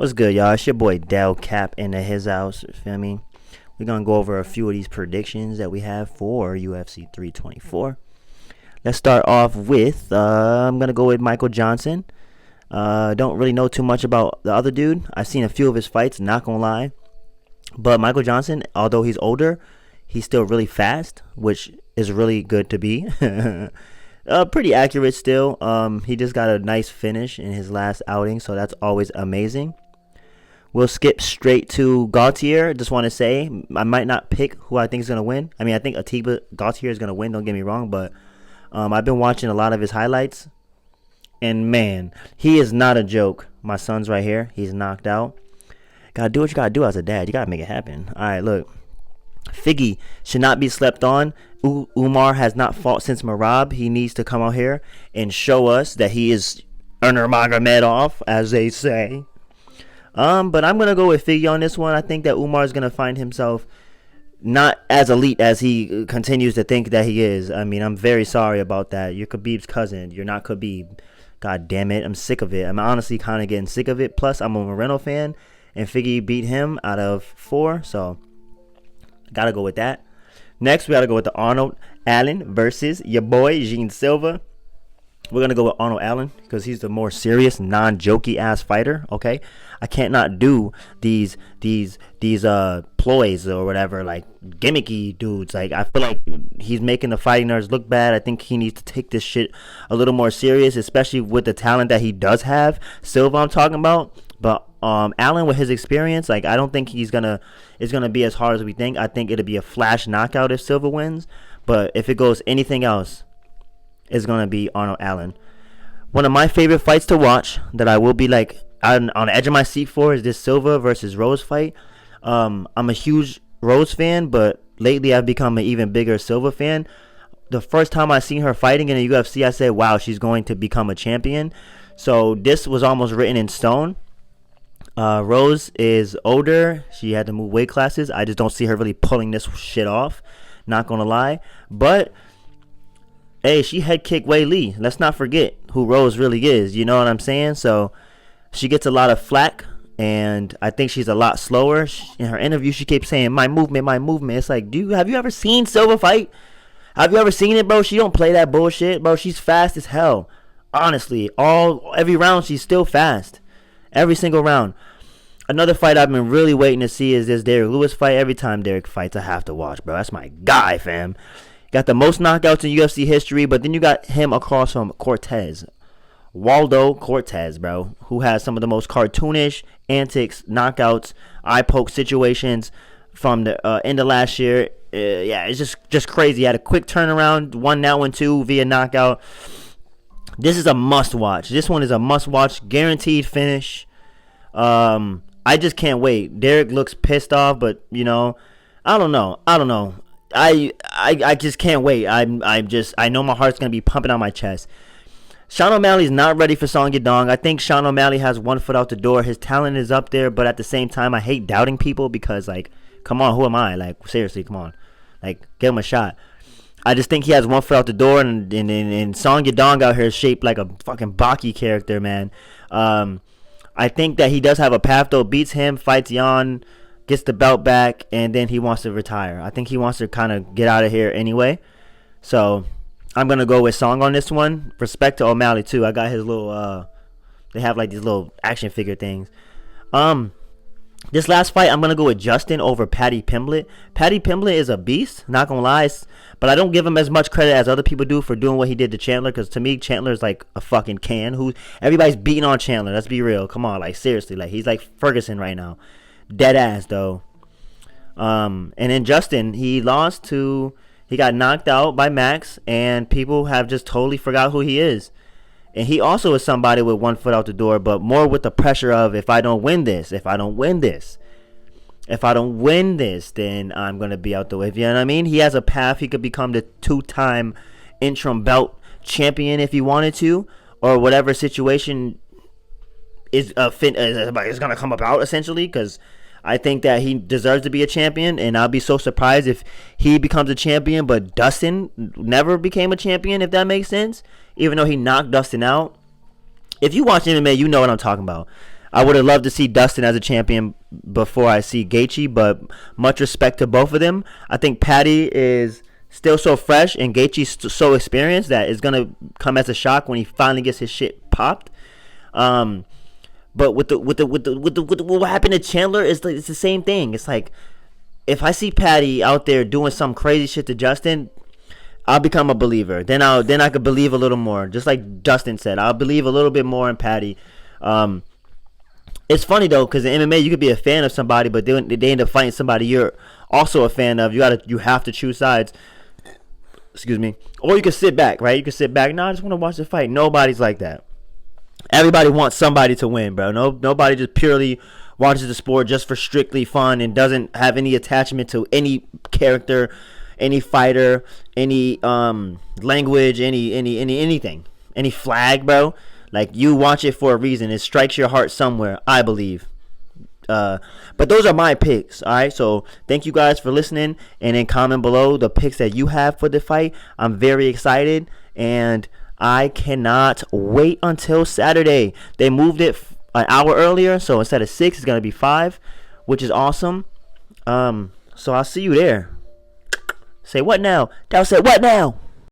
What's good, y'all? It's your boy Del Cap into his house. Feel me? We're gonna go over a few of these predictions that we have for UFC 324. Let's start off with I'm gonna go with Michael Johnson. Don't really know too much about the other dude. I've seen a few of his fights, not gonna lie. But Michael Johnson, although he's older, he's still really fast, which is really good to be. Pretty accurate still. He just got a nice finish in his last outing, so that's always amazing. We'll skip straight to Gaultier. Just want to say, I might not pick who I think is going to win. I mean, I think Atiba Gaultier is going to win, don't get me wrong, but I've been watching a lot of his highlights, and man, he is not a joke. My son's right here. He's knocked out. Got to do what you got to do as a dad. You got to make it happen. All right, look. Figgy should not be slept on. Umar has not fought since Marab. He needs to come out here and show us that he is Nurmagomedov, as they say. But I'm gonna go with Figgy on this one. I think that Umar is gonna find himself not as elite as he continues to think that he is. I mean, I'm very sorry about that. You're Khabib's cousin. You're not Khabib. God damn it. I'm sick of it. I'm honestly kind of getting sick of it. Plus, I'm a Moreno fan, and Figgy beat him out of 4, so gotta go with that. Next, we gotta go with the Arnold Allen versus your boy Gene Silva. We're gonna go with Arnold Allen because he's the more serious, non-jokey ass fighter. Okay, I can't not do these ploys or whatever, like gimmicky dudes. Like, I feel like he's making the fighting nerds look bad. I think he needs to take this shit a little more serious, especially with the talent that he does have. Silva, I'm talking about, but Allen with his experience, like, I don't think it's gonna be as hard as we think. I think it'll be a flash knockout if Silva wins, but if it goes anything else, is going to be Arnold Allen. One of my favorite fights to watch that I will be like on the edge of my seat for is this Silva versus Rose fight. I'm a huge Rose fan, but lately I've become an even bigger Silva fan. The first time I seen her fighting in the UFC, I said, wow, she's going to become a champion. So this was almost written in stone. Rose is older. She had to move weight classes. I just don't see her really pulling this shit off. Not going to lie. But hey, she head kicked Wei Lee. Let's not forget who Rose really is. You know what I'm saying? So she gets a lot of flack, and I think she's a lot slower. In her interview, she keeps saying, my movement, my movement. It's like, dude, have you ever seen Silva fight? Have you ever seen it, bro? She don't play that bullshit, bro. She's fast as hell. Honestly, every round, she's still fast. Every single round. Another fight I've been really waiting to see is this Derek Lewis fight. Every time Derek fights, I have to watch, bro. That's my guy, fam. Got the most knockouts in UFC history, but then you got him across from Cortez. Waldo Cortez, bro, who has some of the most cartoonish antics, knockouts, eye poke situations from the end of last year. Yeah, it's just crazy. He had a quick turnaround, won that one too via knockout. This is a must watch. This one is a must watch, guaranteed finish. I just can't wait. Derek looks pissed off, but you know, I don't know. I just can't wait. I know my heart's gonna be pumping on my chest. Sean O'Malley's not ready for Song Yadong. I think Sean O'Malley has one foot out the door. His talent is up there, but at the same time, I hate doubting people because, like, come on, who am I? Like, seriously, come on, like, give him a shot. I just think he has one foot out the door, and Song Yadong out here is shaped like a fucking Baki character, man. I think that he does have a path though. Beats him, fights Jan, gets the belt back, and then he wants to retire. I think he wants to kind of get out of here anyway. So I'm going to go with Song on this one. Respect to O'Malley, too. I got his little, they have like these little action figure things. This last fight, I'm going to go with Justin over Paddy Pimblett. Paddy Pimblett is a beast, not going to lie. But I don't give him as much credit as other people do for doing what he did to Chandler. Because to me, Chandler is like a fucking can. Everybody's beating on Chandler. Let's be real. Come on, like, seriously. Like, he's like Ferguson right now. Dead ass though. And then Justin, he got knocked out by Max, and people have just totally forgot who he is. And he also is somebody with one foot out the door, but more with the pressure of, if I don't win this, then I'm gonna be out the way. You know what I mean? He has a path. He could become the 2-time interim belt champion if he wanted to, or whatever situation is gonna come about, essentially, because I think that he deserves to be a champion, and I'll be so surprised if he becomes a champion, but Dustin never became a champion, if that makes sense, even though he knocked Dustin out. If you watch MMA, you know what I'm talking about. I would have loved to see Dustin as a champion before I see Gaethje, but much respect to both of them. I think Patty is still so fresh and Gaethje's so experienced that it's gonna come as a shock when he finally gets his shit popped. But with what happened to Chandler is like, it's the same thing. It's like if I see Patty out there doing some crazy shit to Justin, I'll become a believer. Then I could believe a little more. Just like Dustin said, I'll believe a little bit more in Patty. It's funny though, because in MMA you could be a fan of somebody, but they end up fighting somebody you're also a fan of. You have to choose sides. Excuse me. Or you can sit back, right? You can sit back. No, I just want to watch the fight. Nobody's like that. Everybody wants somebody to win, bro. Nobody just purely watches the sport just for strictly fun and doesn't have any attachment to any character, any fighter, any language, anything, any flag, bro. Like, you watch it for a reason. It strikes your heart somewhere, I believe. But those are my picks, all right? So thank you guys for listening, and then comment below the picks that you have for the fight. I'm very excited, and I cannot wait until Saturday. They moved it an hour earlier, so instead of 6, it's going to be 5, which is awesome. So I'll see you there. Say what now? Dal said what now?